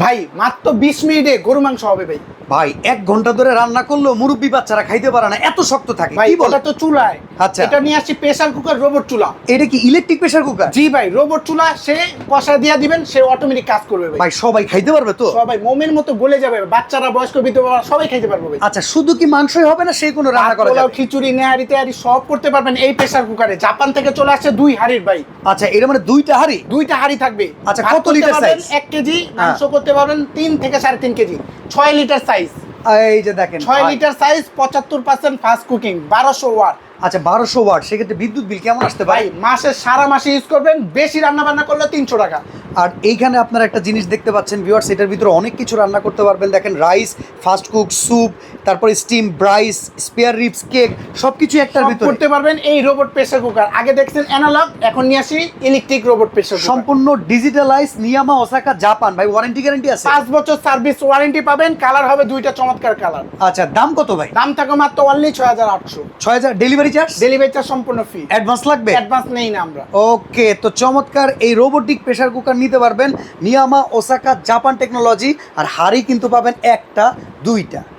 ভাই মাত্র 20 মিনিটে গরু মাংস হবে ভাই। ভাই 1 ঘন্টা ধরে রান্না করলেও মুরব্বি বাচ্চারা খাইতে পারে না, এত শক্ত থাকে। ভাই কি বলে? ওটা তো চুলায়। আচ্ছা। এটা নিয়ে আসছি প্রেসার কুকার, রোবট চুলা। এটা কি ইলেকট্রিক প্রেসার কুকার? জি ভাই, রোবট চুলা। সে কষা দিয়া দিবেন, সে অটোমেটিক কাজ করবে ভাই। ভাই সবাই খাইতে পারবে তো? সবাই মোমের মতো গলে যাবে, বাচ্চারা, বয়স্ক, বিধবা সবাই খাইতে পারবে ভাই। আচ্ছা, শুধু কি মাংসই হবে না, সেই কোনো রান্না ভাত, করা পোলাও, যাবে? খিচুড়ি, নেহারি তেহারি সব করতে পারবেন এই প্রেসার কুকারে। জাপান থেকে চলে আসছে 2 হাঁড়ির ভাই। আচ্ছা, এটা মানে 2টা হাঁড়ি? 2টা হাঁড়ি থাকবে। আচ্ছা, ভাত কত করতে লিটার পারবেন size? 1 কেজি, মাংস করতে পারবেন 3 থেকে 3.5 কেজি। 6 litre size. এই যে দেখেন 6 litre size, 75% fast cooking, 1200 watt. আচ্ছা, 1200 ওয়াট। সেক্ষেত্রে বিদ্যুৎ বিল কেমন আসতে ভাই পারে? মাসে সারা মাসে ইউজ করবেন, বেশি রান্না বান্না করলে 300 টাকা। আর এইখানে আপনারা একটা জিনিস দেখতে পাচ্ছেন ভিউয়ার্স, এটার ভিতরে অনেক কিছু রান্না করতে পারবেন। দেখেন, রাইস, ফাস্ট কুক, স্যুপ, তারপরে steam, Bryce, spare ribs, cake, সবকিছু একটার সব ভিতরে। করতে পারবেন এই রোবট প্রেসার কুকার। আগে দেখছেন অ্যানালগ, এখন নিয়ে আসি ইলেকট্রিক রোবট প্রেসার কুকার। সম্পূর্ণ ডিজিটালাইজ, নিয়ামা ওসাকা জাপান। ভাই ওয়ারেন্টি গ্যারান্টি আছে? 5 বছর সার্ভিস ওয়ারেন্টি পাবেন। কালার হবে 2টা চমৎকার কালার। আচ্ছা, দাম কত ভাই? দাম থাকবে মাত্র only 6800। 6000 delivery charge? Delivery charge সম্পূর্ণ ফ্রি। অ্যাডভান্স লাগবে? অ্যাডভান্স নেই না আমরা। ওকে, তো চমৎকার এই রোবোটিক প্রেসার কুকার নিতে পারবেন নিয়ামা ওসাকা জাপান টেকনোলজি। আর হাড়ি কিন্তু পাবেন 1টা 2টা।